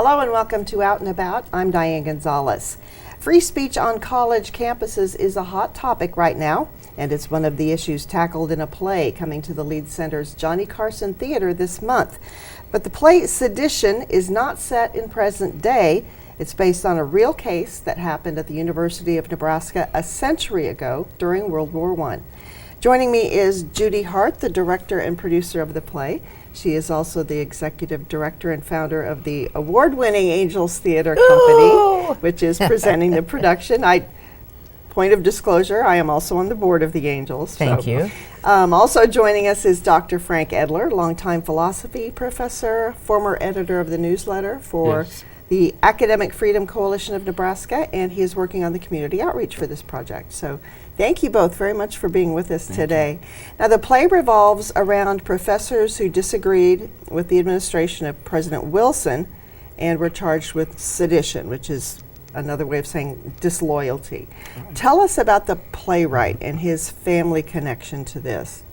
Hello and welcome to Out and About. I'm Diane Gonzalez. Free speech on college campuses is a hot topic right now, and it's one of the issues tackled in a play coming to the Leeds Center's Johnny Carson Theater this month. But the play Sedition is not set in present day. It's based on a real case that happened at the University of Nebraska a century ago during World War I. Joining me is Judy Hart, the director and producer of the play. She is also the executive director and founder of the award-winning Angels Theater Company, which is presenting the production. Point of disclosure, I am also on the board of the Angels. Thank you. Also joining us is Dr. Frank Edler, longtime philosophy professor, former editor of the newsletter for the Academic Freedom Coalition of Nebraska, and he is working on the community outreach for this project. So thank you both very much for being with us today. Now, the play revolves around professors who disagreed with the administration of President Wilson and were charged with sedition, which is another way of saying disloyalty. Tell us about the playwright and his family connection to this.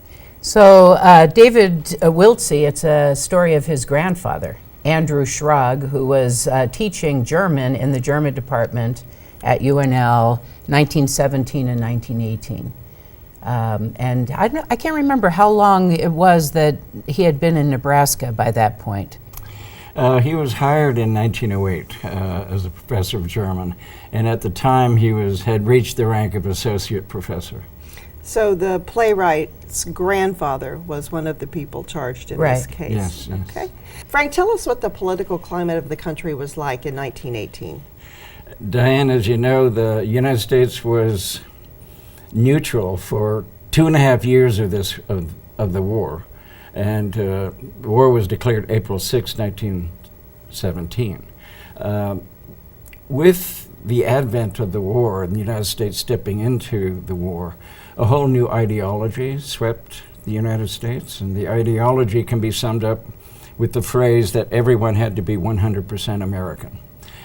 So David Wiltse, it's a story of his grandfather, Andrew Schrag, who was teaching German in the German department at UNL 1917 and 1918. And I can't remember how long it was that he had been in Nebraska by that point. He was hired in 1908 as a professor of German, and at the time he had reached the rank of associate professor. So the playwright's grandfather was one of the people charged in this case. Yes. Okay. Frank, tell us what the political climate of the country was like in 1918. Diane, as you know, the United States was neutral for 2.5 years of the war. And the war was declared April 6, 1917. With the advent of the war and the United States stepping into the war, a whole new ideology swept the United States. And the ideology can be summed up with the phrase that everyone had to be 100% American.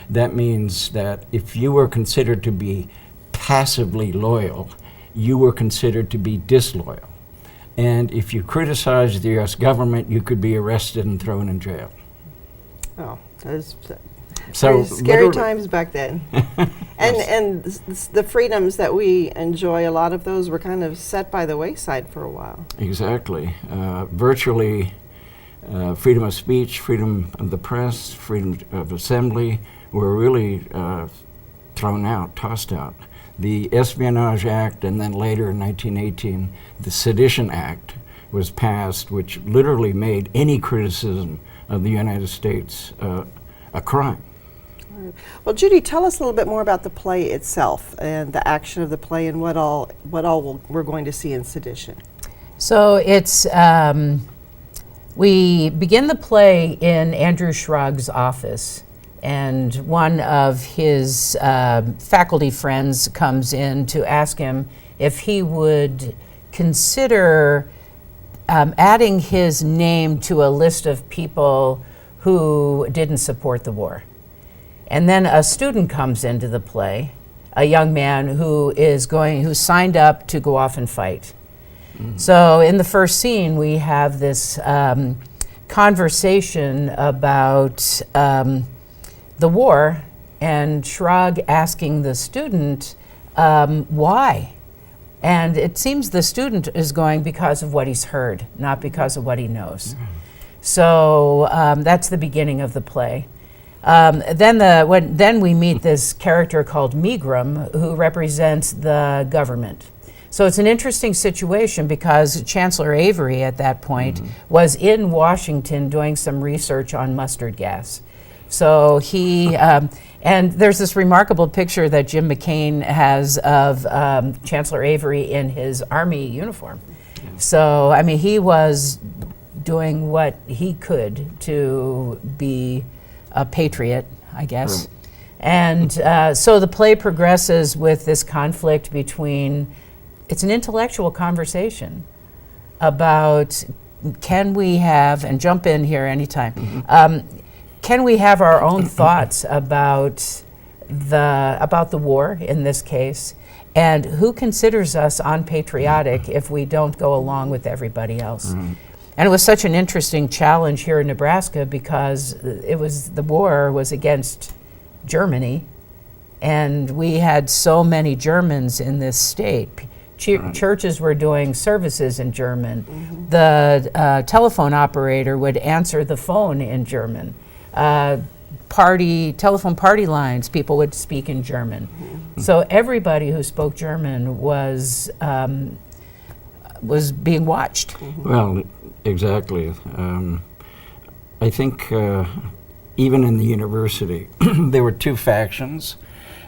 That means that if you were considered to be passively loyal, you were considered to be disloyal. And if you criticized the U.S. government, you could be arrested and thrown in jail. Oh, those So scary times back then. And the freedoms that we enjoy, a lot of those were kind of set by the wayside for a while. Exactly. Virtually freedom of speech, freedom of the press, freedom of assembly were really thrown out, tossed out. The Espionage Act, and then later in 1918, the Sedition Act was passed, which literally made any criticism of the United States a crime. Well, Judy, tell us a little bit more about the play itself and the action of the play and what all we're going to see in Sedition. So it's, we begin the play in Andrew Schrag's office. And one of his faculty friends comes in to ask him if he would consider adding his name to a list of people who didn't support the war. And then a student comes into the play, a young man who signed up to go off and fight. So in the first scene, we have this conversation about the war, and Schrag asking the student why. And it seems the student is going because of what he's heard, not because of what he knows. So that's the beginning of the play. Then we meet this character called Megram, who represents the government. So it's an interesting situation because Chancellor Avery at that point was in Washington doing some research on mustard gas. So he, and there's this remarkable picture that Jim McCain has of Chancellor Avery in his Army uniform. So, I mean, he was doing what he could to be a patriot, I guess. And so the play progresses with this conflict between, it's an intellectual conversation about can we have, and jump in here anytime, can we have our own thoughts about the war in this case, and who considers us unpatriotic if we don't go along with everybody else? And it was such an interesting challenge here in Nebraska because the war was against Germany, and we had so many Germans in this state. Churches were doing services in German. Mm-hmm. The telephone operator would answer the phone in German. Telephone party lines, people would speak in German. Mm-hmm. So everybody who spoke German was being watched. Mm-hmm. Well, exactly. I think even in the university, there were two factions,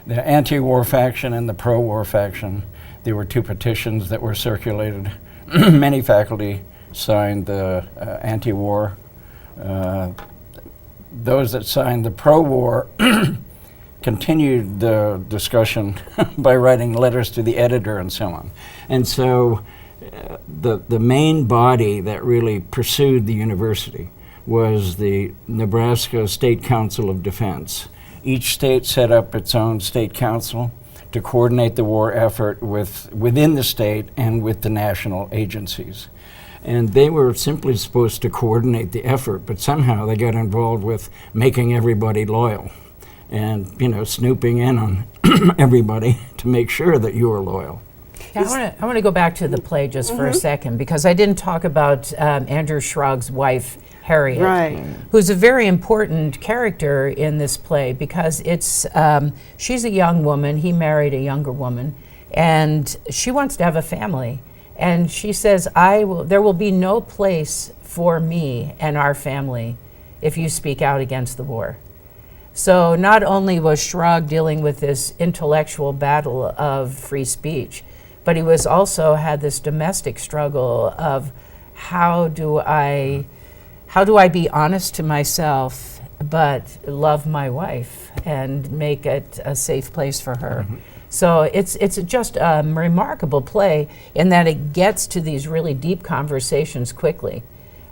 the anti-war faction and the pro-war faction. There were two petitions that were circulated. Many faculty signed the anti-war. Those that signed the pro-war continued the discussion by writing letters to the editor and so on. And so the main body that really pursued the university was the Nebraska State Council of Defense. Each state set up its own state council to coordinate the war effort within the state and with the national agencies. And they were simply supposed to coordinate the effort, but somehow they got involved with making everybody loyal and, snooping in on everybody to make sure that you were loyal. Yeah, I want to go back to the play just for a second, because I didn't talk about Andrew Schrag's wife, Harriet, right, who's a very important character in this play, because she's a young woman, he married a younger woman, and she wants to have a family. And she says, there will be no place for me and our family if you speak out against the war. So not only was Schrag dealing with this intellectual battle of free speech, but he was also had this domestic struggle of how do I be honest to myself but love my wife and make it a safe place for her. Mm-hmm. So it's just a remarkable play in that it gets to these really deep conversations quickly.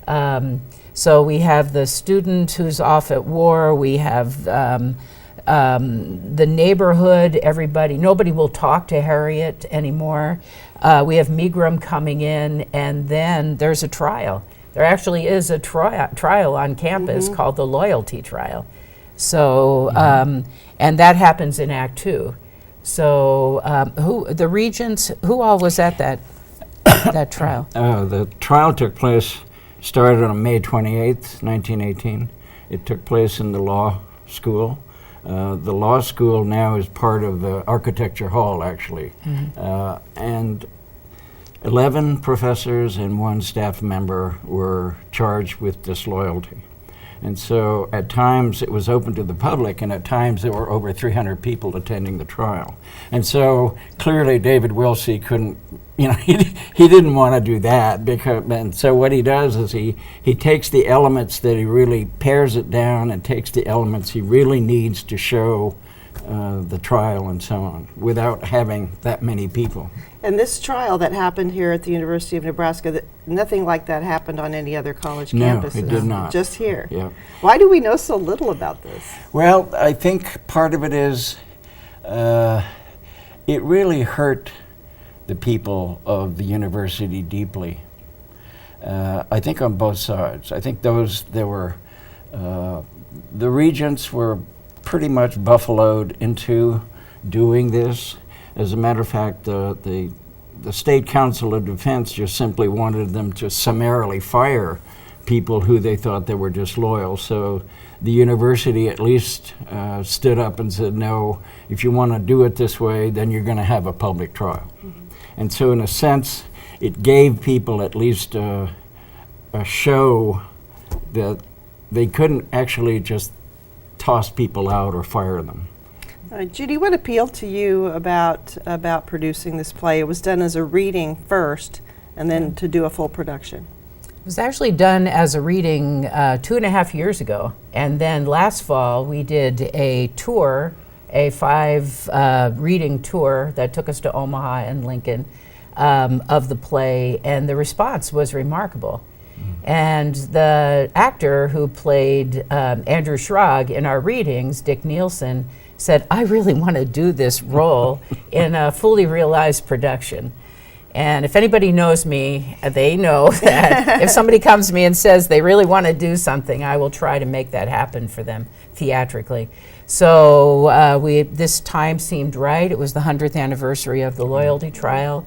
So we have the student who's off at war, we have the neighborhood, nobody will talk to Harriet anymore. We have Megram coming in, and then there's a trial. There actually is a trial on campus mm-hmm. called the loyalty trial. So, and that happens in Act 2. So the regents, who all was at that trial? The trial started on May 28th, 1918. It took place in the law school. The law school now is part of the Architecture Hall, actually. Mm-hmm. And 11 professors and one staff member were charged with disloyalty. And so at times it was open to the public, and at times there were over 300 people attending the trial. And so clearly David Wilsey couldn't, he didn't want to do that. And so what he does is he takes the elements that he really pares it down and takes the elements he really needs to show the trial and so on, without having that many people. And this trial that happened here at the University of Nebraska, nothing like that happened on any other college campuses. No, it did not. Just here. Yeah. Why do we know so little about this? Well, I think part of it is it really hurt the people of the university deeply. I think on both sides. I think the regents were pretty much buffaloed into doing this. As a matter of fact, the State Council of Defense just simply wanted them to summarily fire people who they thought they were disloyal. So the university at least stood up and said, no, if you want to do it this way, then you're going to have a public trial. Mm-hmm. And so in a sense, it gave people at least a show that they couldn't actually just toss people out or fire them. Judy, what appealed to you about producing this play? It was done as a reading first, and then to do a full production. It was actually done as a reading 2.5 years ago, and then last fall we did a tour, a 5 reading tour that took us to Omaha and Lincoln of the play, and the response was remarkable. And the actor who played Andrew Schrag in our readings, Dick Nielsen, said, I really want to do this role in a fully realized production. And if anybody knows me, they know that if somebody comes to me and says they really want to do something, I will try to make that happen for them theatrically. So this time seemed right. It was the 100th anniversary of the loyalty trial.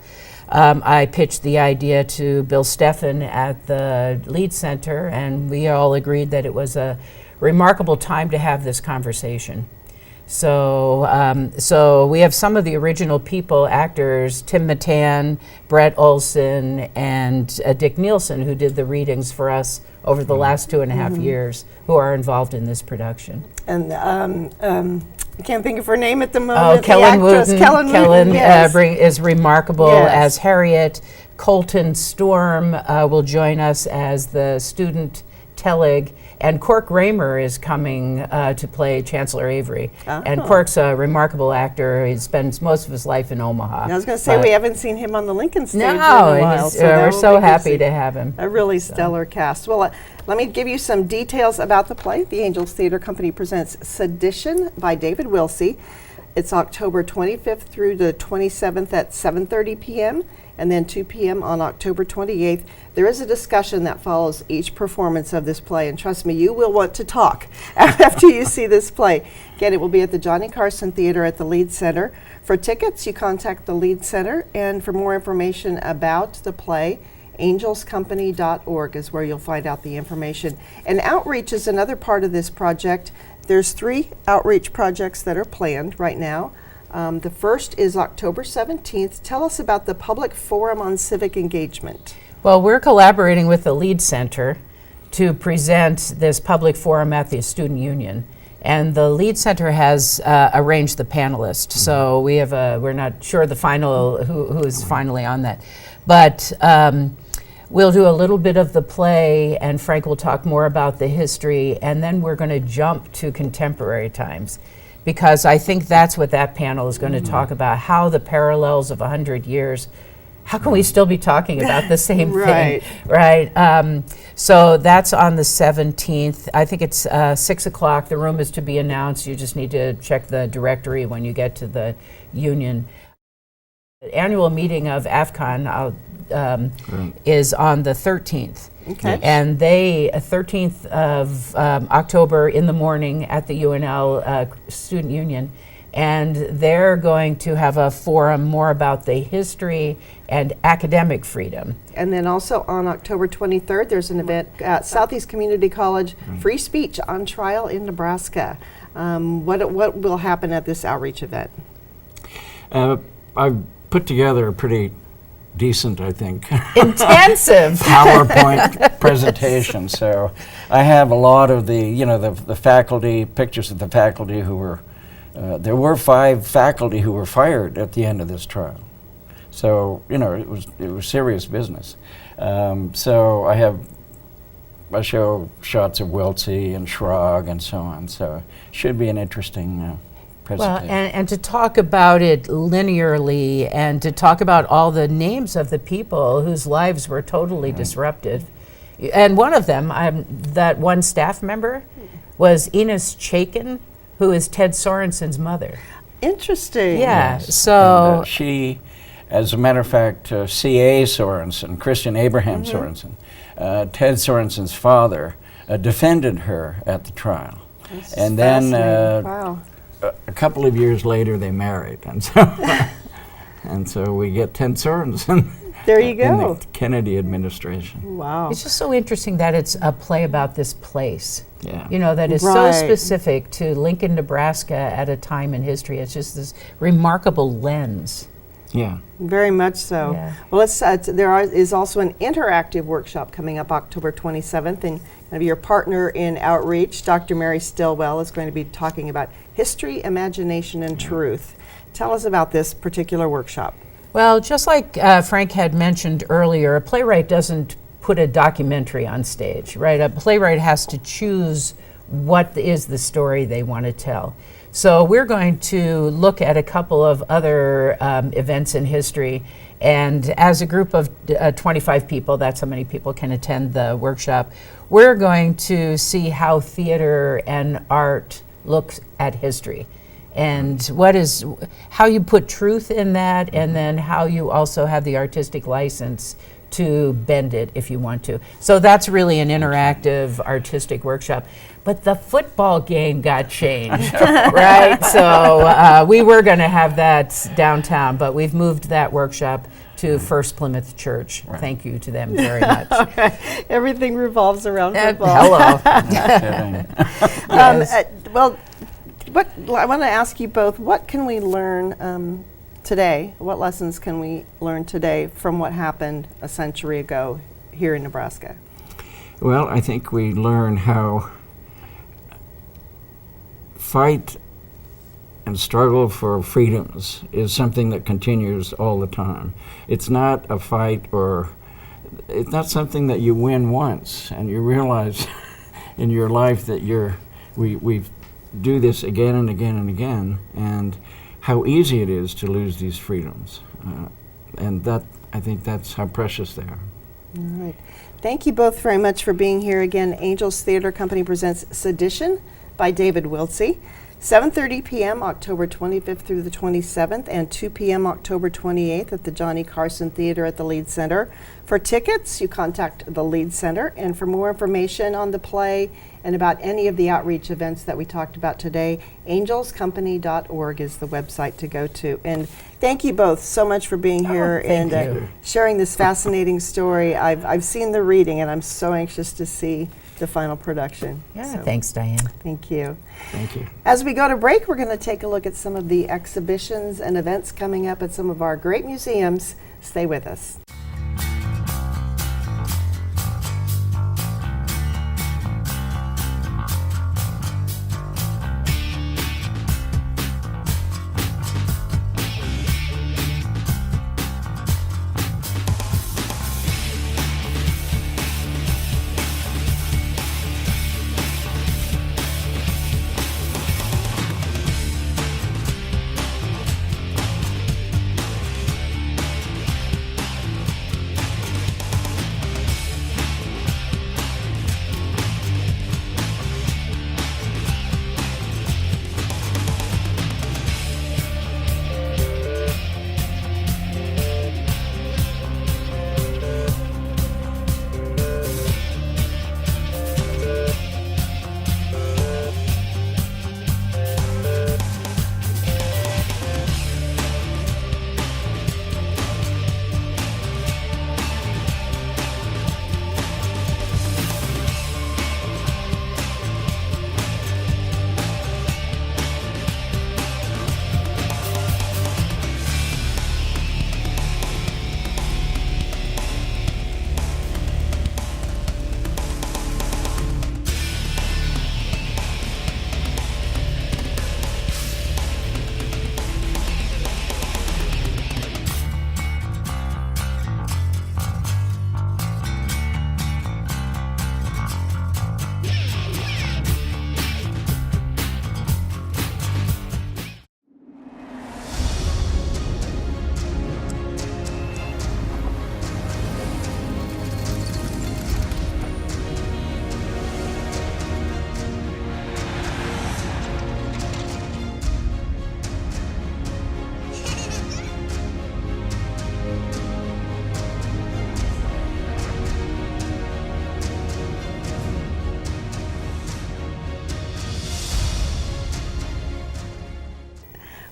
I pitched the idea to Bill Steffen at the Lead Center, and we all agreed that it was a remarkable time to have this conversation. So we have some of the original people, actors, Tim Matan, Brett Olson, and Dick Nielsen, who did the readings for us over the last 2.5 years, who are involved in this production. And I can't think of her name at the moment. Oh, Kellen actress, Wooten. Kellen Wooten, yes. Is remarkable Yes. as Harriet. Colton Storm will join us as the student Telig, and Cork Raymer is coming to play Chancellor Avery. And Oh. Cork's a remarkable actor. He spends most of his life in Omaha. I was going to say, But- we haven't seen him on the Lincoln stage in a No, while. we're that so will be happy good to have him. A really stellar cast. Well, let me give you some details about the play. The Angels Theater Company presents Sedition by David Wilsey. It's October 25th through the 27th at 7:30 p.m. and then 2 p.m. on October 28th. There is a discussion that follows each performance of this play, and trust me, you will want to talk after you see this play. Again, it will be at the Johnny Carson Theater at the Lead Center. For tickets, you contact the Lead Center, and for more information about the play, angelscompany.org is where you'll find out the information. And outreach is another part of this project. There's 3 outreach projects that are planned right now. The first is October 17th. Tell us about the Public Forum on Civic Engagement. Well, we're collaborating with the Lead Center to present this public forum at the Student Union. And the Lead Center has arranged the panelists. So we have we're not sure the final, who is finally on that. But we'll do a little bit of the play, and Frank will talk more about the history, and then we're going to jump to contemporary times, because I think that's what that panel is going to talk about, how the parallels of 100 years, how can we still be talking about the same Right. thing, right? So that's on the 17th. I think it's 6 o'clock. The room is to be announced. You just need to check the directory when you get to the union. The annual meeting of AFCON is on the 13th. Okay. And they, 13th of October in the morning at the UNL Student Union, and they're going to have a forum more about the history and academic freedom. And then also on October 23rd, there's an event at Southeast Community College, Free Speech on Trial in Nebraska. What will happen at this outreach event? I've put together a pretty decent, I think, Intensive. PowerPoint presentation. So I have a lot of the faculty, pictures of the faculty who were, there were 5 faculty who were fired at the end of this trial. So, it was serious business. So I show shots of Wiltsey and Schrag and so on. So it should be an interesting Well, presentation. and to talk about it linearly, and to talk about all the names of the people whose lives were totally disrupted. And one of them, that one staff member, was Enos Chaikin, who is Ted Sorensen's mother. Interesting. Yeah, Yes. so And, she, as a matter of fact, C.A. Sorensen, Christian Abraham Sorensen, Ted Sorensen's father, defended her at the trial. This is And then fascinating. Wow. a couple of years later, they married, and so we get Ted Sorensen There you in go. the Kennedy administration. Wow. it's just so interesting that it's a play about this place. Yeah. That is Right. so specific to Lincoln, Nebraska at a time in history. It's just this remarkable lens. Yeah. Very much so. Yeah. Well, is also an interactive workshop coming up October 27th, and your partner in outreach, Dr. Mary Stillwell, is going to be talking about history, imagination, and truth. Tell us about this particular workshop. Well, just like Frank had mentioned earlier, a playwright doesn't put a documentary on stage, right? A playwright has to choose what is the story they want to tell. So we're going to look at a couple of other events in history, and as a group of 25 people, that's how many people can attend the workshop, we're going to see how theater and art looks at history. and how you put truth in that, and then how you also have the artistic license to bend it if you want to. So that's really an interactive artistic workshop. But the football game got changed, right? So we were going to have that downtown, but we've moved that workshop to First Plymouth Church. Right. Thank you to them very much. Everything revolves around football. Hello. Yes. Well, I want to ask you both, what can we learn today? What lessons can we learn today from what happened a century ago here in Nebraska? Well, I think we learn how fight and struggle for freedoms is something that continues all the time. It's not a fight, or it's not something that you win once and you realize in your life that we do this again and again and again, and how easy it is to lose these freedoms. And that, I think that's how precious they are. All right. Thank you both very much for being here again. Angels Theater Company presents Sedition by David Wiltse. 7:30 p.m. October 25th through the 27th, and 2 p.m. October 28th at the Johnny Carson Theater at the Lead Center. For tickets, you contact the Lead Center, and for more information on the play and about any of the outreach events that we talked about today, angelscompany.org is the website to go to. And thank you both so much for being here thank and you. sharing this fascinating story. I've seen the reading, and I'm so anxious to see the final production. Yeah, So, thanks, Diane. thank you. Thank you. As we go to break, we're going to take a look at some of the exhibitions and events coming up at some of our great museums. Stay with us.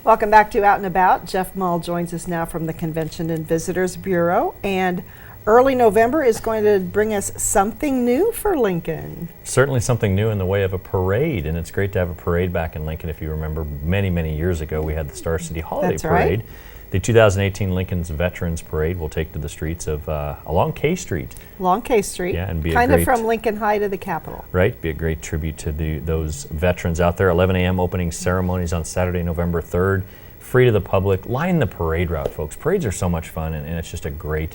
Welcome back to Out and About. Jeff Mull joins us now from the Convention and Visitors Bureau, and early November is going to bring us something new for Lincoln. Certainly something new in the way of a parade, and it's great to have a parade back in Lincoln. If you remember, many, many years ago, we had the Star City Holiday That's Parade. right. The 2018 Lincoln's Veterans Parade will take to the streets of along K Street. Along K Street, Yeah, and be a kind of great- from Lincoln High to the Capitol. Right, be a great tribute to those veterans out there. 11 a.m. opening ceremonies on Saturday, November 3rd. Free to the public. Line the parade route, folks. Parades are so much fun, and it's just a great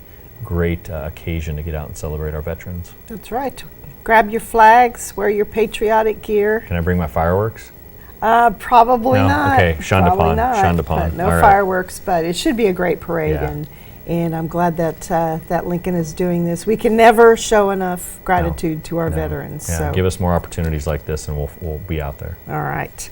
occasion to get out and celebrate our veterans. That's right. Grab your flags, wear your patriotic gear. Can I bring my fireworks? Probably No? not. Okay, Shonda Probably Pond, not, Shonda Pond. but no All right. fireworks, but it should be a great parade, Yeah. and I'm glad that that Lincoln is doing this. We can never show enough gratitude to our No. veterans. Yeah, So give us more opportunities like this, and we'll be out there. all right.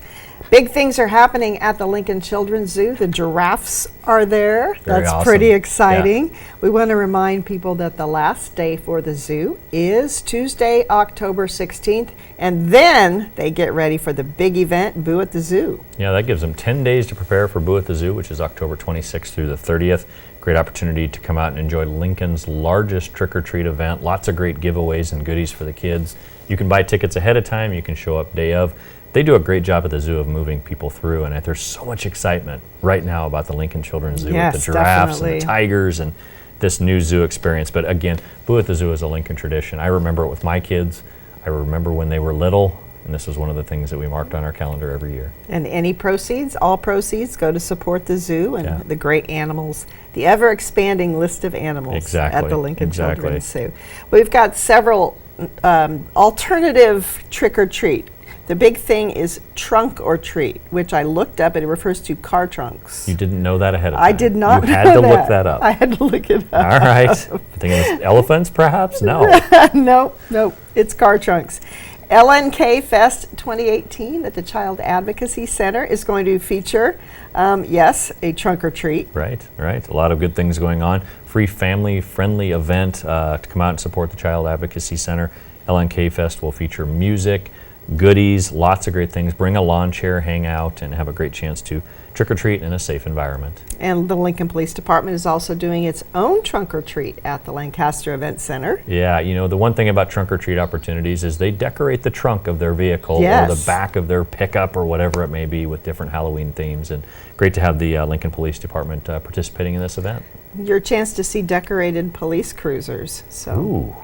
Big things are happening at the Lincoln Children's Zoo. The giraffes are there. Very That's awesome. pretty Yeah. exciting. We want to remind people that the last day for the zoo is Tuesday, October 16th, and then they get ready for the big event, Boo at the Zoo. Yeah, that gives them 10 days to prepare for Boo at the Zoo, which is October 26th through the 30th. Great opportunity to come out and enjoy Lincoln's largest trick-or-treat event. Lots of great giveaways and goodies for the kids. You can buy tickets ahead of time. You can show up day of. They do a great job at the zoo of moving people through, and there's so much excitement right now about the Lincoln Children's Zoo Yes, with the giraffes definitely. and the tigers and this new zoo experience. But again, Boo at the Zoo is a Lincoln tradition. I remember it with my kids. I remember when they were little, and this is one of the things that we marked on our calendar every year. And any proceeds, all proceeds, go to support the zoo and Yeah. the great animals, the ever-expanding list of animals Exactly, at the Lincoln exactly. Children's Zoo. We've got several alternative trick-or-treat. The big thing is trunk or treat, which I looked up, and it refers to car trunks. You didn't know that ahead of time. I did not You had know to look that up. I had to look it All up. right. Thinking of elephants, perhaps? No. Nope, it's car trunks. LNK Fest 2018 at the Child Advocacy Center is going to feature, yes, a trunk or treat. Right. A lot of good things going on. Free family-friendly event to come out and support the Child Advocacy Center. LNK Fest will feature music, goodies, lots of great things. Bring a lawn chair, hang out, and have a great chance to trick-or-treat in a safe environment. And the Lincoln Police Department is also doing its own trunk or treat at the Lancaster Event Center. Yeah, you know, the one thing about trunk-or-treat opportunities is they decorate the trunk of their vehicle or Yes. the back of their pickup or whatever it may be with different Halloween themes. And great to have the Lincoln Police Department participating in this event. Your chance to see decorated police cruisers. So Ooh,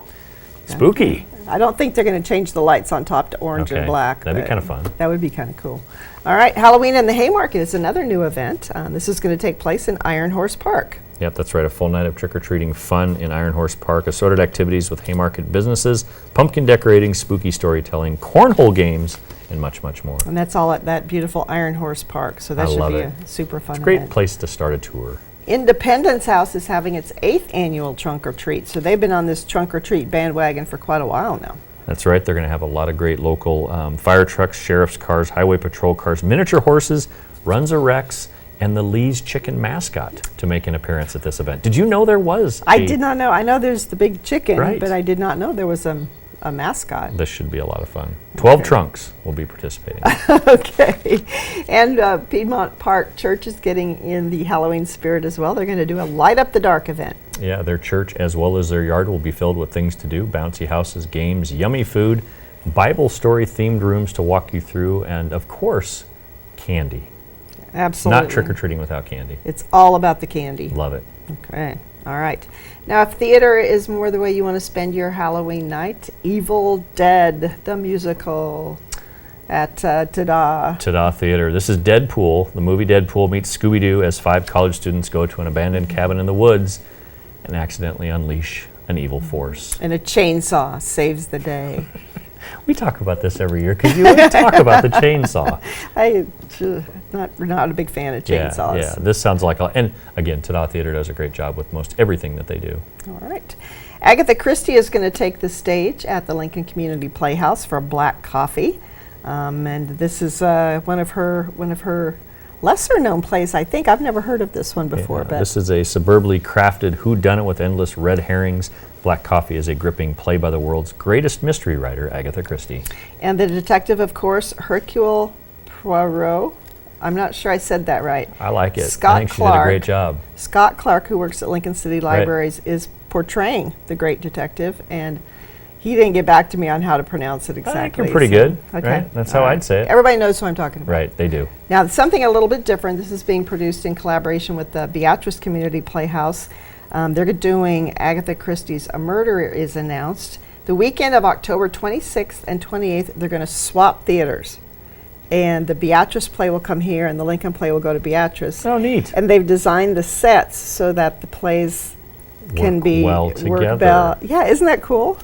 spooky. I don't think they're going to change the lights on top to orange Okay, and black. that'd be but kinda fun. That would be kind of cool. All right, Halloween in the Haymarket is another new event. This is going to take place in Iron Horse Park. Yep, that's right. A full night of trick-or-treating fun in Iron Horse Park. Assorted activities with Haymarket businesses, pumpkin decorating, spooky storytelling, cornhole games, and much, much more. And that's all at that beautiful Iron Horse Park. So that I should love be it. a super fun Great event. place to start a tour. Independence House is having its 8th annual trunk or treat. So they've been on this trunk or treat bandwagon for quite a while now. That's right. They're going to have a lot of great local fire trucks, sheriff's cars, highway patrol cars, miniature horses, Runza Rex, and the Lee's Chicken mascot to make an appearance at this event. Did you know there was I did not know. I know there's the big chicken, Right. but I did not know there was a mascot. This should be a lot of fun. 12 Okay. trunks will be participating. Okay. And Piedmont Park Church is getting in the Halloween spirit as well. They're going to do a Light Up the Dark event. Yeah, their church as well as their yard will be filled with things to do, bouncy houses, games, yummy food, Bible story themed rooms to walk you through, and of course, candy. Absolutely. Not trick-or-treating without candy. It's all about the candy. Love it. Okay. All right. Now, if theater is more the way you want to spend your Halloween night, Evil Dead, the musical at Ta-Da. Ta-da Theater. This is Deadpool. The movie Deadpool meets Scooby-Doo as 5 college students go to an abandoned cabin in the woods and accidentally unleash an evil force. And a chainsaw saves the day. We talk about this every year because you always talk about the chainsaw. Not a big fan of Yeah, chainsaws. yeah. This sounds like and again, Ta-da Theater does a great job with most everything that they do. All right. Agatha Christie is going to take the stage at the Lincoln Community Playhouse for Black Coffee. And this is one of her lesser-known plays, I think. I've never heard of this one before. Yeah, But this is a suburbly crafted whodunit with endless red herrings. Black Coffee is a gripping play by the world's greatest mystery writer, Agatha Christie. And the detective, of course, Hercule Poirot. I'm not sure I said that right. I like it. Scott I think she did a Clark. great job. Scott Clark, who works at Lincoln City Libraries, is portraying the great detective, and he didn't get back to me on how to pronounce it I think exactly. you're pretty so- good. Okay. Right? That's All how right. I'd say it. Everybody knows who I'm talking about. Right, they do. Now, something a little bit different. This is being produced in collaboration with the Beatrice Community Playhouse. They're doing Agatha Christie's A Murder is announced. The weekend of October 26th and 28th, they're going to swap theaters. And the Beatrice play will come here, and the Lincoln play will go to Beatrice. Oh, neat. And they've designed the sets so that the plays can Work be well work together. Yeah, isn't that cool?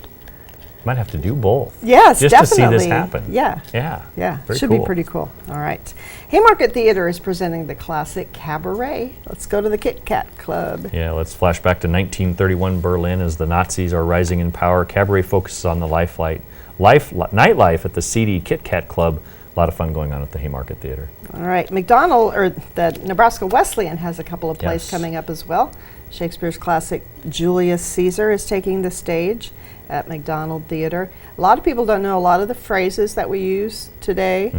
Might have to do both. Yes, Just definitely. to see this happen. Yeah. Yeah. Yeah, Very should cool. be pretty cool. All right. Haymarket Theater is presenting the classic Cabaret. Let's go to the Kit Kat Club. Yeah, let's flash back to 1931 Berlin as the Nazis are rising in power. Cabaret focuses on the nightlife at the seedy Kit Kat Club, a lot of fun going on at the Haymarket Theater. All right, McDonald, or the Nebraska Wesleyan, has a couple of plays Yes. coming up as well. Shakespeare's classic Julius Caesar is taking the stage at McDonald Theater. A lot of people don't know a lot of the phrases that we use today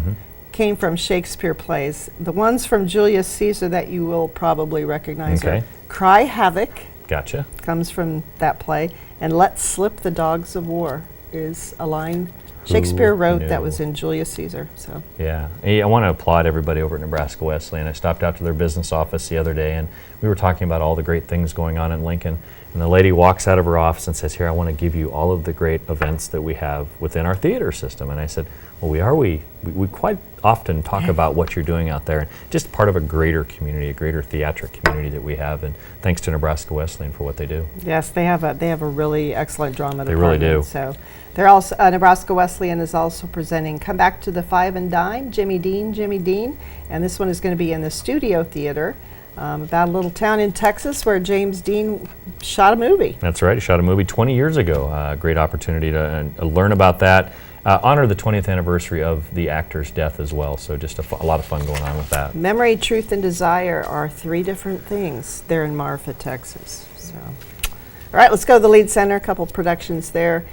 came from Shakespeare plays. The ones from Julius Caesar that you will probably recognize Okay. are "Cry Havoc," Gotcha. comes from that play, and "Let Slip the Dogs of War" is a line Shakespeare wrote that knew? was in Julius Caesar. So. Yeah, I want to applaud everybody over at Nebraska Wesleyan. I stopped out to their business office the other day, and we were talking about all the great things going on in Lincoln. And the lady walks out of her office and says, "Here, I want to give you all of the great events that we have within our theater system." And I said, "Well, we quite often talk about what you're doing out there, and just part of a greater community, a greater theatric community that we have. And thanks to Nebraska Wesleyan for what they do." Yes, they have a really excellent drama They really department. do. So they're also Nebraska Wesleyan is also presenting "Come Back to the Five and Dime," Jimmy Dean, and this one is going to be in the Studio Theater about a little town in Texas where James Dean shot a movie. That's right. He shot a movie 20 years ago. Great opportunity to learn about that. Honor the 20th anniversary of the actor's death as well. So just a lot of fun going on with that. Memory, Truth, and Desire are three different things there in Marfa, Texas. So, all right, let's go to the Lead Center. A couple productions there.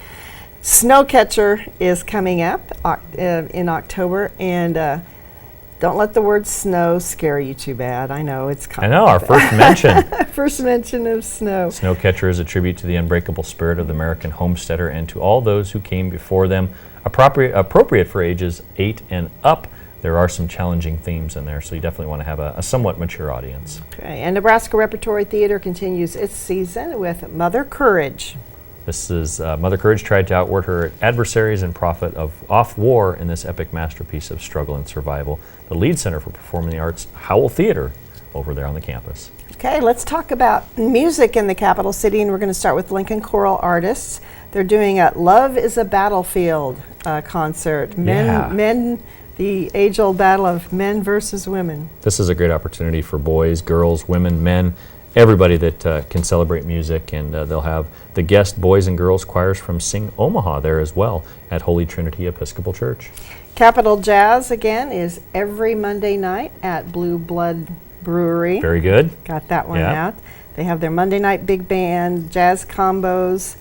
Snowcatcher is coming up in October, and don't let the word snow scare you too bad. I know it's I know, our first mention. first mention of snow. Snowcatcher is a tribute to the unbreakable spirit of the American homesteader and to all those who came before them. Appropriate for ages 8 and up. There are some challenging themes in there, so you definitely want to have a somewhat mature audience. Okay, and Nebraska Repertory Theater continues its season with Mother Courage. This is Mother Courage tried to outwit her adversaries and profit off war in this epic masterpiece of struggle and survival. The Lead Center for Performing Arts, Howell Theater, over there on the campus. Okay, let's talk about music in the capital city, and we're going to start with Lincoln Choral Artists. They're doing a "Love is a Battlefield" concert. Men, the age-old battle of men versus women. This is a great opportunity for boys, girls, women, men, everybody that can celebrate music, and they'll have the guest boys and girls choirs from Sing Omaha there as well at Holy Trinity Episcopal Church. Capital Jazz, again, is every Monday night at Blue Blood Brewery. Very good. Got that one Yeah. out. They have their Monday night big band, jazz combos,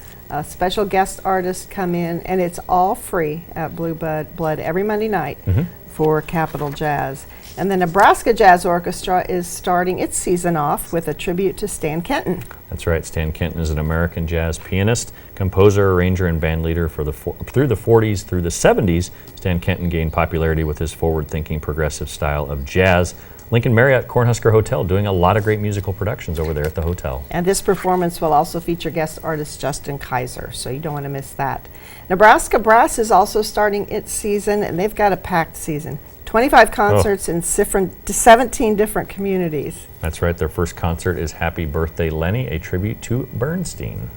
special guest artists come in, and it's all free at Blue Blood every Monday night for Capital Jazz. And the Nebraska Jazz Orchestra is starting its season off with a tribute to Stan Kenton. That's right. Stan Kenton is an American jazz pianist, composer, arranger, and band leader through the 40s through the 70s. Stan Kenton gained popularity with his forward-thinking progressive style of jazz. Lincoln Marriott Cornhusker Hotel doing a lot of great musical productions over there at the hotel. And this performance will also feature guest artist Justin Kaiser, so you don't want to miss that. Nebraska Brass is also starting its season, and they've got a packed season. 25 concerts in 17 different communities. That's right. Their first concert is Happy Birthday Lenny, a tribute to Bernstein.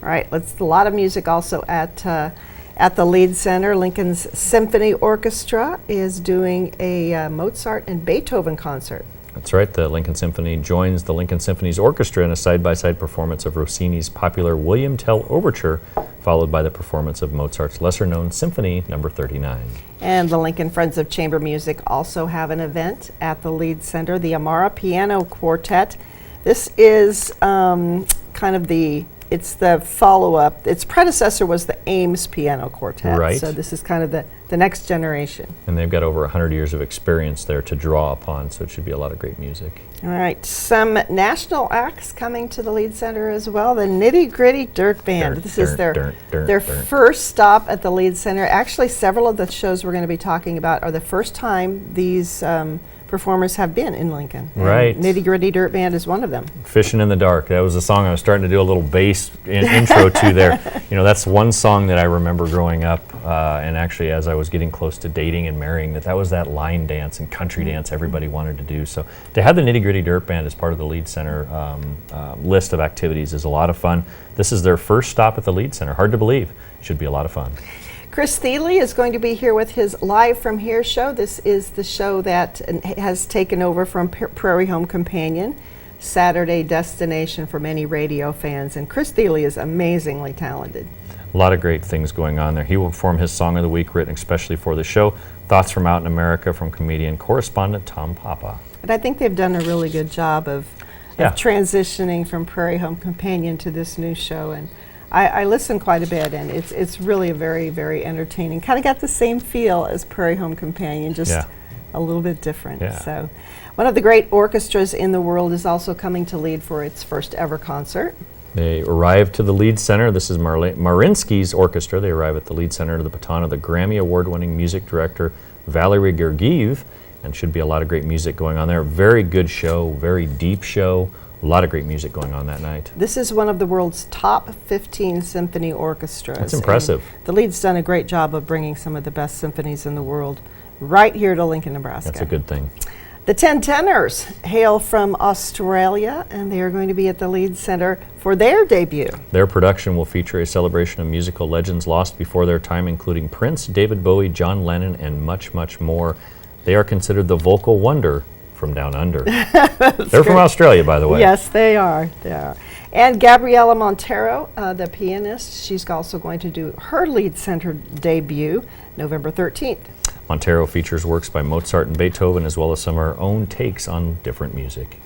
All right, a lot of music also at the Lead Center. Lincoln's Symphony Orchestra is doing a Mozart and Beethoven concert. That's right. The Lincoln Symphony joins the Lincoln Symphony's orchestra in a side-by-side performance of Rossini's popular William Tell Overture, followed by the performance of Mozart's lesser-known Symphony No. 39. And the Lincoln Friends of Chamber Music also have an event at the Lead Center, the Amara Piano Quartet. This is kind of it's the follow-up. Its predecessor was the Ames Piano Quartet. Right. So this is kind of the next generation. And they've got over 100 years of experience there to draw upon, so it should be a lot of great music. All right, some national acts coming to the Lead Center as well. The Nitty Gritty Dirt Band. This is their first stop at the Lead Center. Actually, several of the shows we're going to be talking about are the first time these performers have been in Lincoln. And Right. Nitty Gritty Dirt Band is one of them. Fishing in the Dark. That was a song I was starting to do a little bass intro to there. You know, that's one song that I remember growing up, and actually as I was getting close to dating and marrying, that was that line dance and country dance everybody wanted to do. So to have the Nitty Gritty Dirt Band as part of the Lead Center list of activities is a lot of fun. This is their first stop at the Lead Center. Hard to believe. Should be a lot of fun. Chris Thiele is going to be here with his Live From Here show. This is the show that has taken over from Prairie Home Companion, Saturday destination for many radio fans. And Chris Thiele is amazingly talented. A lot of great things going on there. He will perform his Song of the Week, written especially for the show. Thoughts from Out in America from comedian correspondent Tom Papa. And I think they've done a really good job of transitioning from Prairie Home Companion to this new show. And I listen quite a bit, and it's really a very, very entertaining. Kind of got the same feel as Prairie Home Companion, just a little bit different. Yeah. So, one of the great orchestras in the world is also coming to Lead for its first ever concert. They arrive to the Lead Center. This is Mariinsky's orchestra. They arrive at the Lead Center to the baton of the Grammy Award-winning music director Valery Gergiev, and should be a lot of great music going on there. Very good show, very deep show. A lot of great music going on that night. This is one of the world's top 15 symphony orchestras. That's impressive. And the Lead's done a great job of bringing some of the best symphonies in the world right here to Lincoln, Nebraska. That's a good thing. The 10 Tenors hail from Australia, and they are going to be at the Lead Center for their debut. Their production will feature a celebration of musical legends lost before their time, including Prince, David Bowie, John Lennon, and much, much more. They are considered the vocal wonder from down under. They're from Australia, by the way. Yes, they are. They are. And Gabriela Montero, the pianist, she's also going to do her Lead Center debut November 13th. Montero features works by Mozart and Beethoven, as well as some of her own takes on different music.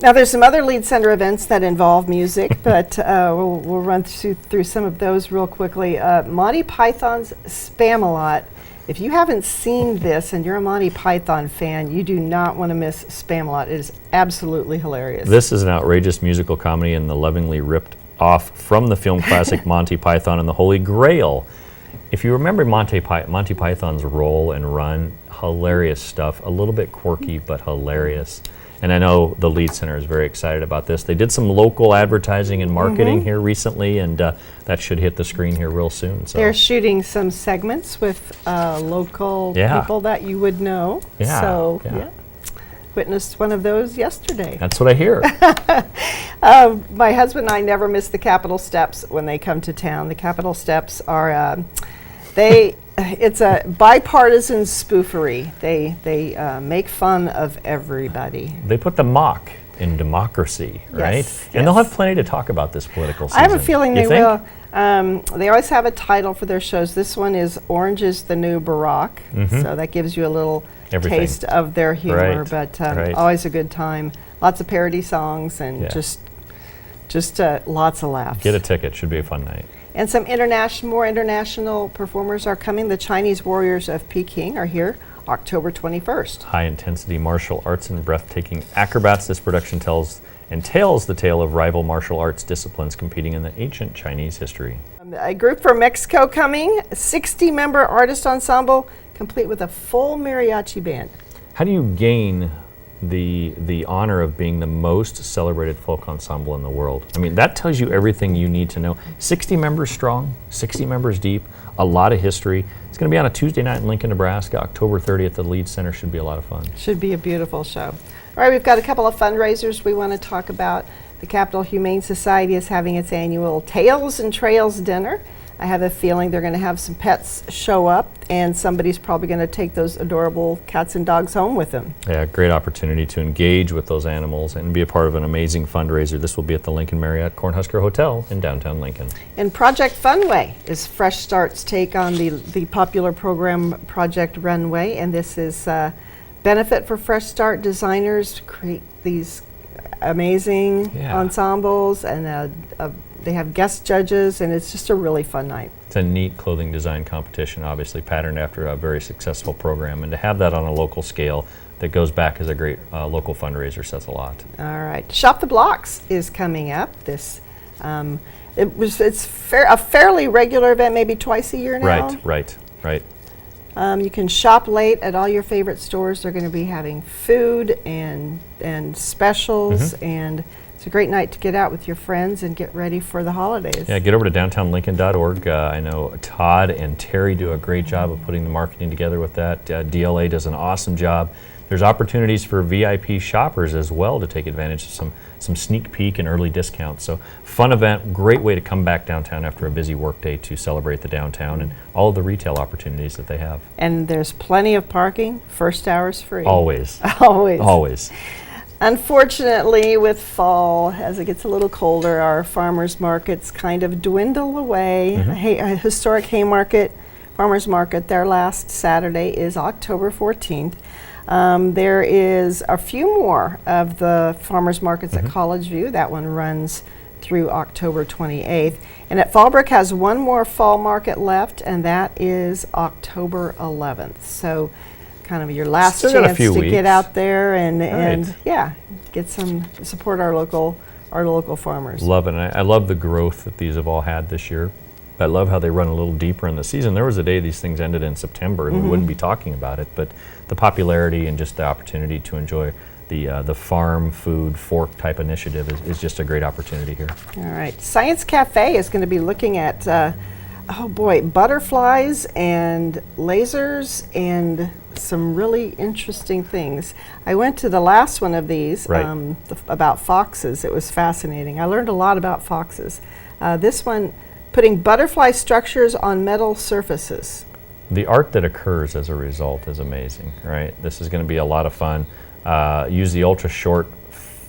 Now, there's some other Lead Center events that involve music, but we'll run through some of those real quickly. Monty Python's Spamalot. If you haven't seen this and you're a Monty Python fan, you do not want to miss Spamalot. It is absolutely hilarious. This is an outrageous musical comedy and the lovingly ripped off from the film classic Monty Python and the Holy Grail. If you remember Monty Python's role and run, hilarious stuff, a little bit quirky but hilarious. And I know the Lead Center is very excited about this. They did some local advertising and marketing here recently, and that should hit the screen here real soon. So they're shooting some segments with local people that you would know. Yeah. So, witnessed one of those yesterday. That's what I hear. My husband and I never miss the Capitol Steps when they come to town. The Capitol Steps are, it's a bipartisan spoofery. They make fun of everybody. They put the mock in democracy, right? Yes, And they'll have plenty to talk about this political season. I have a feeling You they think? will. They always have a title for their shows. This one is Orange is the New Barack. So that gives you a little Everything. taste of their humor, Right, but right. always a good time. Lots of parody songs and Yeah. just lots of laughs. Get a ticket. Should be a fun night. And some more international performers are coming. The Chinese Warriors of Peking are here October 21st. High-intensity martial arts and breathtaking acrobats. This production entails the tale of rival martial arts disciplines competing in the ancient Chinese history. A group from Mexico coming, 60-member artist ensemble, complete with a full mariachi band. How do you gain the honor of being the most celebrated folk ensemble in the world? I mean, that tells you everything you need to know. 60 members strong, 60 members deep, a lot of history. It's going to be on a Tuesday night in Lincoln, Nebraska, October 30th at the Lead Center. Should be a lot of fun. Should be a beautiful show. All right, we've got a couple of fundraisers we want to talk about. The Capital Humane Society is having its annual Tails and Trails dinner. I have a feeling they're going to have some pets show up, and somebody's probably going to take those adorable cats and dogs home with them. Yeah, great opportunity to engage with those animals and be a part of an amazing fundraiser. This will be at the Lincoln Marriott Cornhusker Hotel in downtown Lincoln. And Project Funway is Fresh Start's take on the popular program Project Runway, and this is benefit for Fresh Start designers create these amazing ensembles, and they have guest judges, and it's just a really fun night. It's a neat clothing design competition, obviously patterned after a very successful program, and to have that on a local scale that goes back as a great local fundraiser says a lot. All right, Shop the Blocks is coming up. This it's a fairly regular event, maybe twice a year now. Right. You can shop late at all your favorite stores. They're going to be having food and specials, and it's a great night to get out with your friends and get ready for the holidays. Yeah, get over to downtownlincoln.org. I know Todd and Terry do a great job of putting the marketing together with that. DLA does an awesome job. There's opportunities for VIP shoppers as well to take advantage of some sneak peek and early discounts. So fun event, great way to come back downtown after a busy workday to celebrate the downtown and all of the retail opportunities that they have. And there's plenty of parking. First hour's free. Always. Always. Always. Unfortunately, with fall, as it gets a little colder, our farmers markets kind of dwindle away. A historic Haymarket Farmers Market, their last Saturday is October 14th. There is a few more of the farmers markets at College View. That one runs through October 28th. And at Fallbrook has one more fall market left, and that is October 11th. So kind of your last Still got a chance few to get weeks. out there and Right. yeah, get some support our local farmers. Love it. And I love the growth that these have all had this year. I love how they run a little deeper in the season. There was a day these things ended in September, and we wouldn't be talking about it, but the popularity and just the opportunity to enjoy the farm food fork type initiative is just a great opportunity here. All right. Science Cafe is going to be looking at, butterflies and lasers and some really interesting things. I went to the last one of these Right. about foxes. It was fascinating. I learned a lot about foxes. This one, putting butterfly structures on metal surfaces. The art that occurs as a result is amazing, right? This is going to be a lot of fun. Use the ultra short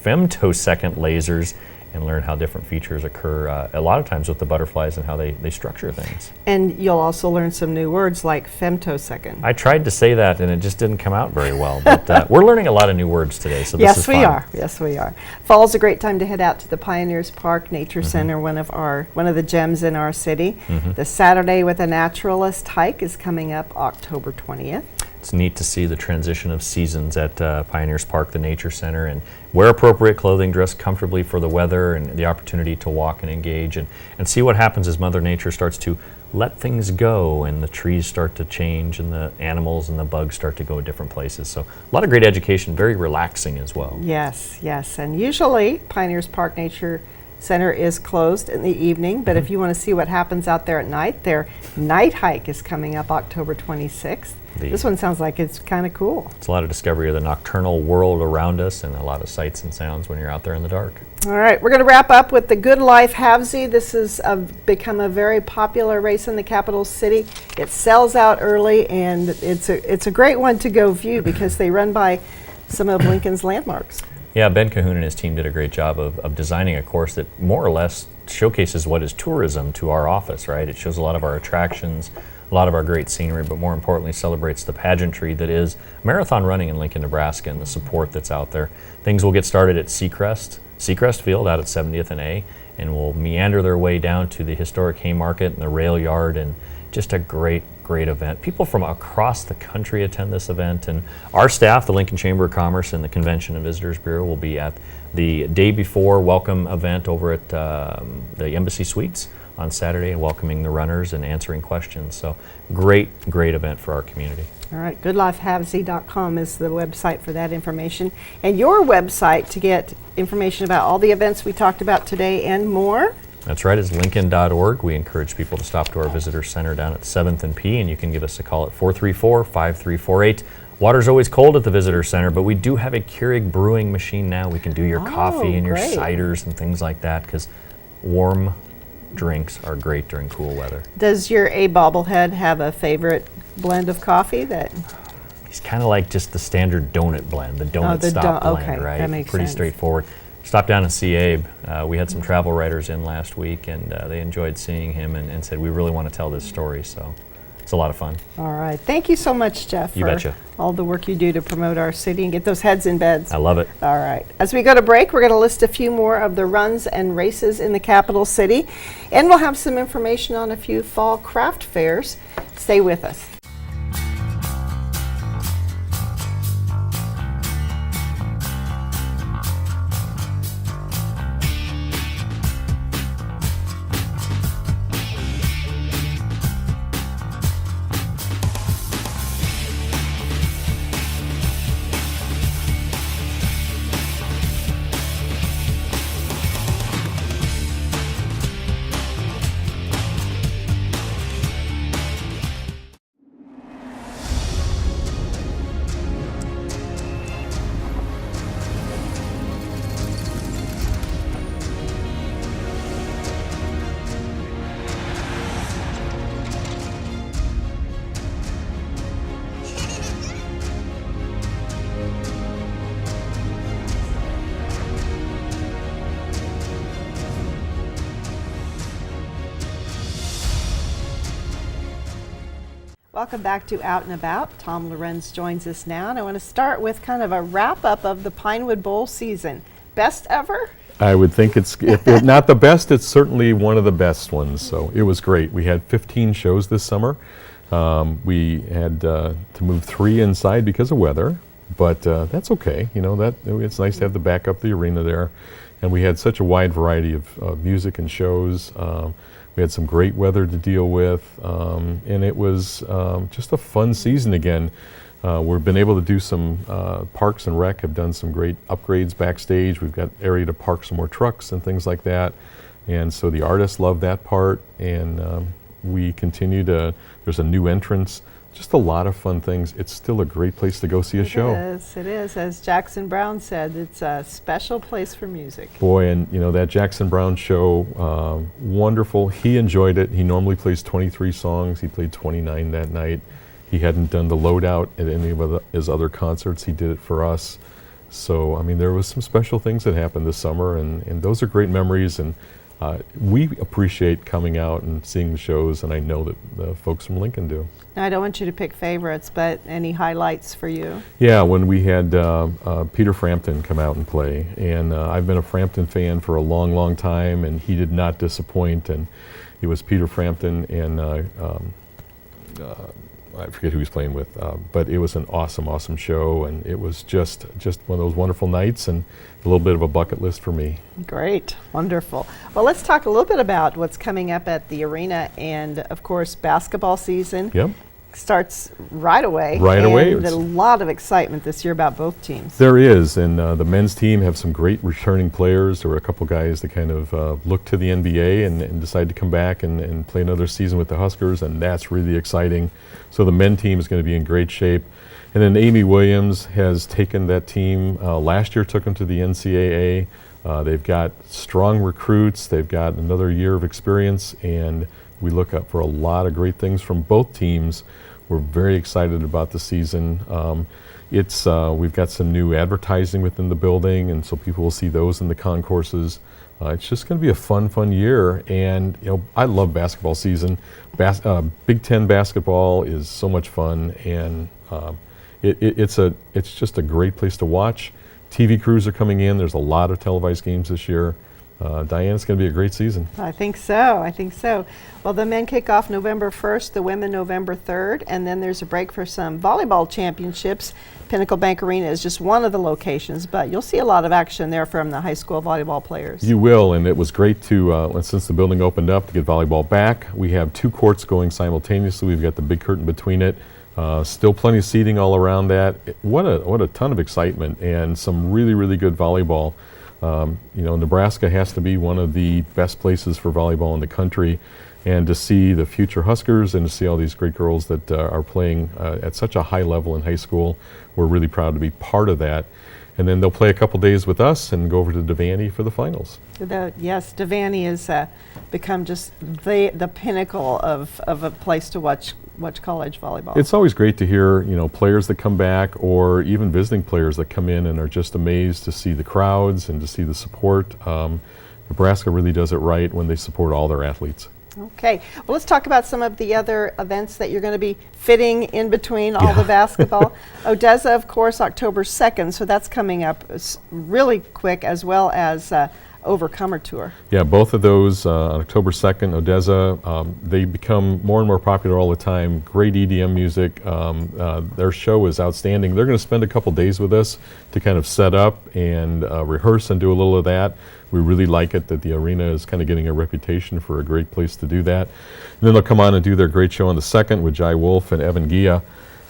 femtosecond lasers and learn how different features occur a lot of times with the butterflies and how they structure things. And you'll also learn some new words like femtosecond. I tried to say that and it just didn't come out very well, but we're learning a lot of new words today, so this is Yes, fun. we are. Yes, we are. Fall's a great time to head out to the Pioneers Park Nature Center, one of the gems in our city. The Saturday with a Naturalist hike is coming up October 20th. It's neat to see the transition of seasons at Pioneers Park, the Nature Center, and wear appropriate clothing, dress comfortably for the weather, and the opportunity to walk and engage and see what happens as Mother Nature starts to let things go and the trees start to change and the animals and the bugs start to go different places. So a lot of great education, very relaxing as well. Yes, yes. And usually Pioneers Park Nature Center is closed in the evening, but if you want to see what happens out there at night, their night hike is coming up October 26th. This one sounds like it's kind of cool. It's a lot of discovery of the nocturnal world around us and a lot of sights and sounds when you're out there in the dark. All right, we're going to wrap up with the Good Life Halvesy. This has become a very popular race in the capital city. It sells out early, and it's a great one to go view because they run by some of Lincoln's landmarks. Yeah, Ben Cahoon and his team did a great job of designing a course that more or less showcases what is tourism to our office, right? It shows a lot of our attractions, a lot of our great scenery, but more importantly celebrates the pageantry that is marathon running in Lincoln, Nebraska, and the support that's out there. Things will get started at Seacrest Field out at 70th and A, and will meander their way down to the historic Haymarket and the rail yard, and just a great event. People from across the country attend this event, and our staff, the Lincoln Chamber of Commerce and the Convention and Visitors Bureau, will be at the day before welcome event over at the Embassy Suites on Saturday and welcoming the runners and answering questions. So great event for our community. All right, goodlifehavesy.com is the website for that information. And your website to get information about all the events we talked about today and more. That's right, it's lincoln.org. We encourage people to stop to our visitor center down at 7th and P, and you can give us a call at 434-5348. Water's always cold at the visitor center, but we do have a Keurig brewing machine now. We can do your coffee and your great. ciders and things like that, because warm drinks are great during cool weather. Does your A bobblehead have a favorite blend of coffee that? It's kind of like just the standard donut blend, the donut the stop blend, okay, right? that makes Pretty sense. straightforward. Stop down and see Abe. We had some travel writers in last week, and they enjoyed seeing him and said, we really want to tell this story, so it's a lot of fun. All right, thank you so much, Jeff, You for betcha. all the work you do to promote our city and get those heads in beds. I love it. All right. As we go to break, we're going to list a few more of the runs and races in the capital city, and we'll have some information on a few fall craft fairs. Stay with us. Welcome back to Out and About. Tom Lorenz joins us now, and I want to start with kind of a wrap-up of the Pinewood Bowl season. Best ever? I would think it's, if not the best, it's certainly one of the best ones. So it was great. We had 15 shows this summer. We had to move 3 inside because of weather, but that's okay. You know, that it's nice to have the backup, the arena there. And we had such a wide variety of music and shows. We had some great weather to deal with, and it was just a fun season again. We've been able to do some, Parks and Rec have done some great upgrades backstage. We've got area to park some more trucks and things like that. And so the artists love that part, and we continue to, there's a new entrance, just a lot of fun things. It's still a great place to go see a show. It is. As Jackson Brown said, it's a special place for music. Boy, and you know, that Jackson Brown show, wonderful. He enjoyed it. He normally plays 23 songs. He played 29 that night. He hadn't done the loadout at any of his other concerts. He did it for us. So, I mean, there was some special things that happened this summer, and those are great memories. And we appreciate coming out and seeing the shows, and I know that the folks from Lincoln do. Now, I don't want you to pick favorites, but any highlights for you? Yeah, when we had Peter Frampton come out and play, and I've been a Frampton fan for a long, long time, and he did not disappoint. And it was Peter Frampton and I forget who he was playing with, but it was an awesome, awesome show, and it was just one of those wonderful nights, and a little bit of a bucket list for me. Great, wonderful. Well, let's talk a little bit about what's coming up at the arena, and of course, basketball season. Yep. Starts right away. Right away. And a lot of excitement this year about both teams. There is, and the men's team have some great returning players. There were a couple guys that kind of looked to the NBA and decided to come back and play another season with the Huskers, and that's really exciting. So the men's team is going to be in great shape. And then Amy Williams has taken that team, last year took them to the NCAA. They've got strong recruits. They've got another year of experience, and we look up for a lot of great things from both teams. We're very excited about the season. We've got some new advertising within the building, and so people will see those in the concourses. It's just going to be a fun year, and you know, I love basketball season. Big Ten basketball is so much fun, and it's just a great place to watch. TV crews are coming in. There's a lot of televised games this year. Diane, it's going to be a great season. I think so. Well, the men kick off November 1st, the women November 3rd, and then there's a break for some volleyball championships. Pinnacle Bank Arena is just one of the locations, but you'll see a lot of action there from the high school volleyball players. You will, and it was great to, since the building opened up, to get volleyball back. We have 2 courts going simultaneously. We've got the big curtain between it. Still plenty of seating all around that. What a ton of excitement and some really, really good volleyball. You know, Nebraska has to be one of the best places for volleyball in the country, and to see the future Huskers and to see all these great girls that are playing at such a high level in high school, we're really proud to be part of that. And then they'll play a couple days with us and go over to Devaney for the finals. Yes, Devaney has become just the pinnacle of a place to watch college volleyball. It's always great to hear, you know, players that come back, or even visiting players that come in and are just amazed to see the crowds and to see the support. Nebraska really does it right when they support all their athletes. Okay, well, let's talk about some of the other events that you're going to be fitting in between all the basketball. Odessa, of course, October 2nd, so that's coming up really quick, as well as Overcomer Tour. Yeah, both of those on October 2nd, Odessa, they become more and more popular all the time. Great EDM music. Their show is outstanding. They're going to spend a couple days with us to kind of set up and rehearse and do a little of that. We really like it that the arena is kind of getting a reputation for a great place to do that. And then they'll come on and do their great show on the 2nd with Jai Wolf and Evan Gia.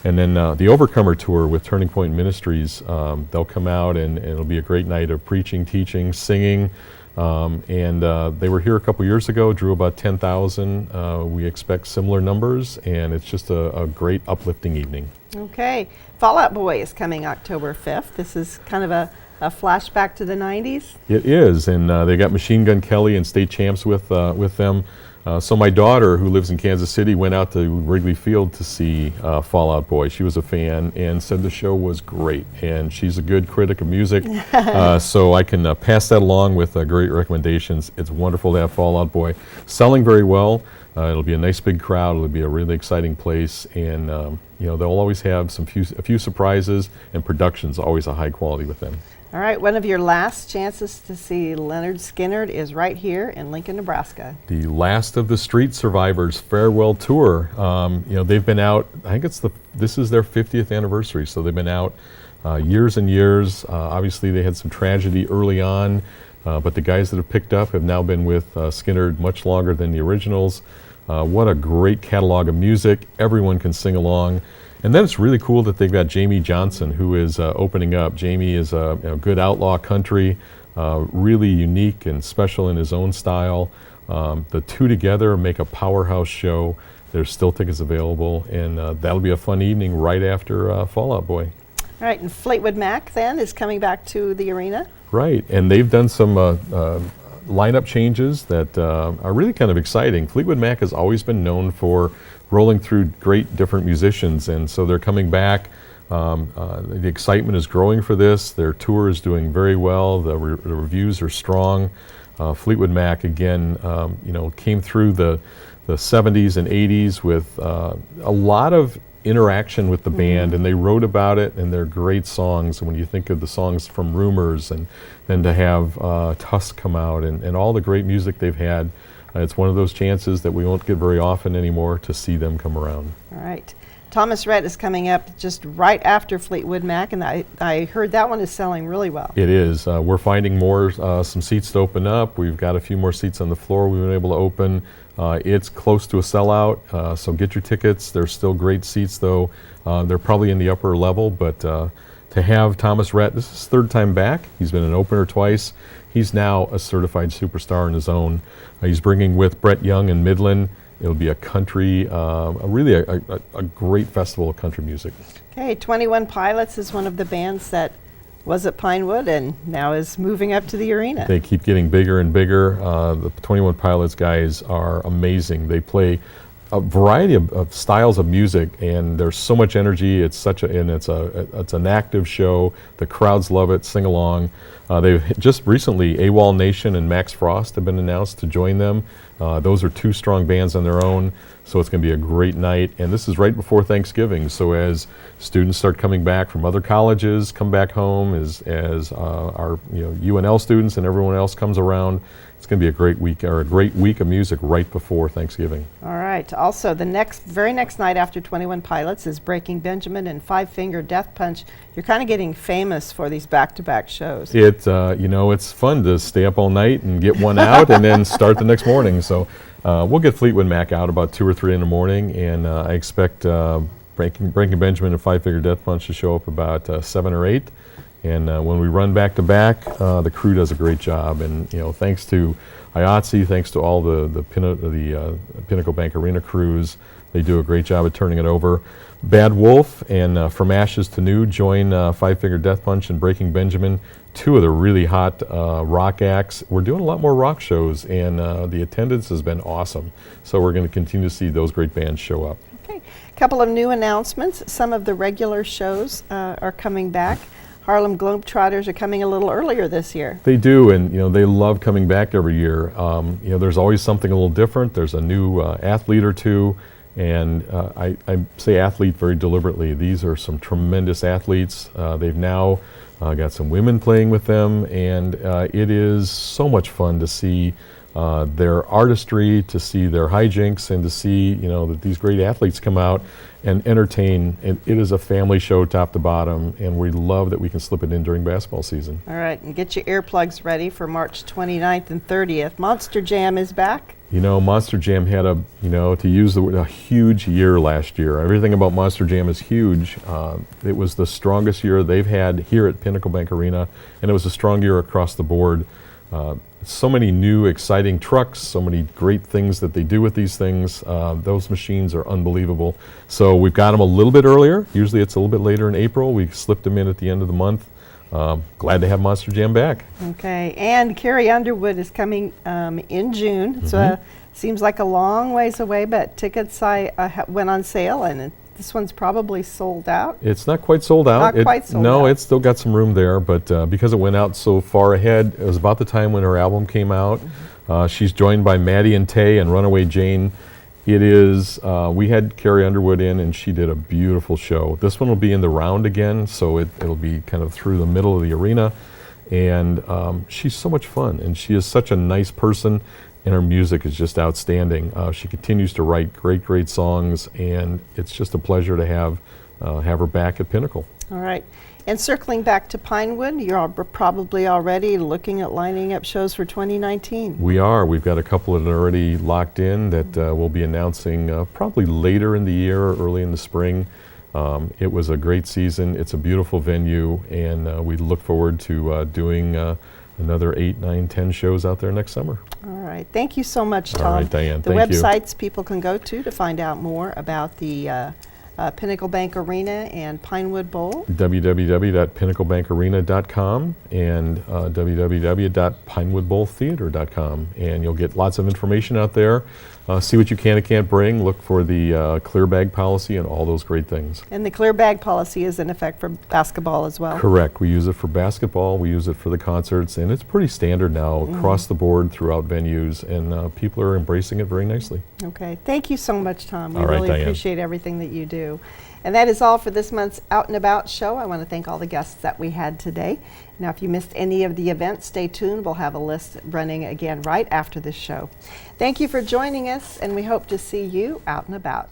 And then the Overcomer Tour with Turning Point Ministries, they'll come out, and it'll be a great night of preaching, teaching, singing. And they were here a couple years ago, drew about 10,000. We expect similar numbers, and it's just a great uplifting evening. Okay, Fall Out Boy is coming October 5th. This is kind of a flashback to the 90s. It is, and they got Machine Gun Kelly and state champs with them. So my daughter, who lives in Kansas City, went out to Wrigley Field to see Fall Out Boy. She was a fan and said the show was great, and she's a good critic of music. So I can pass that along with great recommendations. It's wonderful to have Fall Out Boy. Selling very well. It'll be a nice big crowd. It'll be a really exciting place, and they'll always have a few surprises, and production's always a high quality with them. All right, one of your last chances to see Leonard Skinner is right here in Lincoln, Nebraska. The Last of the Street Survivors farewell tour. They've been out. I think this is their 50th anniversary, so they've been out years and years. Obviously, they had some tragedy early on, but the guys that have picked up have now been with Skinner much longer than the originals. What a great catalog of music. Everyone can sing along. And then it's really cool that they've got Jamie Johnson, who is opening up. Jamie is a good outlaw country, really unique and special in his own style. The two together make a powerhouse show. There's still tickets available, and that'll be a fun evening right after Fall Out Boy. All right, and Fleetwood Mac then is coming back to the arena. Right, and they've done some lineup changes that are really kind of exciting. Fleetwood Mac has always been known for rolling through great different musicians, and so they're coming back. The excitement is growing for this. Their tour is doing very well. The reviews are strong. Fleetwood Mac again, came through the 70s and 80s with a lot of interaction with the band, and they wrote about it, and they're great songs. And when you think of the songs from Rumors, and then to have Tusk come out, and all the great music they've had, it's one of those chances that we won't get very often anymore to see them come around. All right. Thomas Rhett is coming up just right after Fleetwood Mac, and I heard that one is selling really well. It is. We're finding some seats to open up. We've got a few more seats on the floor we've been able to open. It's close to a sellout, so get your tickets. There's still great seats, though. They're probably in the upper level, but to have Thomas Rhett, this is his third time back. He's been an opener twice. He's now a certified superstar in his own. He's bringing with Brett Young and Midland. It'll be a country, really a great festival of country music. Okay, 21 Pilots is one of the bands that was at Pinewood and now is moving up to the arena. They keep getting bigger and bigger. The 21 Pilots guys are amazing. They play a variety of styles of music, and there's so much energy. It's an active show. The crowds love it. Sing along. They've just recently, AWOL Nation and Max Frost have been announced to join them. Those are two strong bands on their own, so it's going to be a great night. And this is right before Thanksgiving, so as students start coming back from other colleges, come back home, as our UNL students and everyone else comes around, it's going to be a great week of music right before Thanksgiving. All right. Also, the very next night after 21 Pilots is Breaking Benjamin and Five Finger Death Punch. You're kind of getting famous for these back-to-back shows. It's fun to stay up all night and get one out and then start the next morning. So we'll get Fleetwood Mac out about 2 or 3 in the morning, and I expect Breaking Benjamin and Five Finger Death Punch to show up about 7 or 8. And when we run back to back, the crew does a great job. And thanks to IATSE, thanks to all the Pinnacle Bank Arena crews, they do a great job at turning it over. Bad Wolf and From Ashes to New join Five Finger Death Punch and Breaking Benjamin, two of the really hot rock acts. We're doing a lot more rock shows, and the attendance has been awesome. So we're going to continue to see those great bands show up. Okay, a couple of new announcements. Some of the regular shows are coming back. Harlem Globetrotters are coming a little earlier this year. They do, and they love coming back every year. There's always something a little different. There's a new athlete or two, and I say athlete very deliberately. These are some tremendous athletes. They've now got some women playing with them, and it is so much fun to see their artistry, to see their hijinks, and to see that these great athletes come out and entertain. It is a family show top to bottom, and we love that we can slip it in during basketball season. All right, and get your earplugs ready for March 29th and 30th. Monster Jam is back. Monster Jam had to use the word, a huge year last year. Everything about Monster Jam is huge. It was the strongest year they've had here at Pinnacle Bank Arena, and it was a strong year across the board. So many new, exciting trucks, so many great things that they do with these things. Those machines are unbelievable. So we've got them a little bit earlier. Usually it's a little bit later in April. We slipped them in at the end of the month. Glad to have Monster Jam back. Okay, and Carrie Underwood is coming in June. So seems like a long ways away, but tickets went on sale, and this one's probably sold out. It's not quite sold out. Not quite sold out. No, it's still got some room there, but because it went out so far ahead, it was about the time when her album came out. She's joined by Maddie and Tay and Runaway Jane, It is, we had Carrie Underwood in and she did a beautiful show. This one will be in the round again, so it'll be kind of through the middle of the arena. And she's so much fun, and she is such a nice person, and her music is just outstanding. She continues to write great songs, and it's just a pleasure to have her back at Pinnacle. All right. And circling back to Pinewood, you're probably already looking at lining up shows for 2019. We are. We've got a couple that are already locked in that we'll be announcing probably later in the year or early in the spring. It was a great season. It's a beautiful venue, and we look forward to doing another 8, 9, 10 shows out there next summer. All right. Thank you so much, Tom. All right, Diane. The Thank you. websites people can go to find out more about the Pinnacle Bank Arena and Pinewood Bowl. www.pinnaclebankarena.com and www.pinewoodbowltheater.com, and you'll get lots of information out there. See what you can and can't bring. Look for the clear bag policy and all those great things. And the clear bag policy is in effect for basketball as well. Correct. We use it for basketball, we use it for the concerts, and it's pretty standard now across the board throughout venues, and people are embracing it very nicely. Okay. Thank you so much, Tom. We All right, really Diane. appreciate everything that you do. And that is all for this month's Out and About show. I want to thank all the guests that we had today. Now, if you missed any of the events, stay tuned. We'll have a list running again right after this show. Thank you for joining us, and we hope to see you out and about.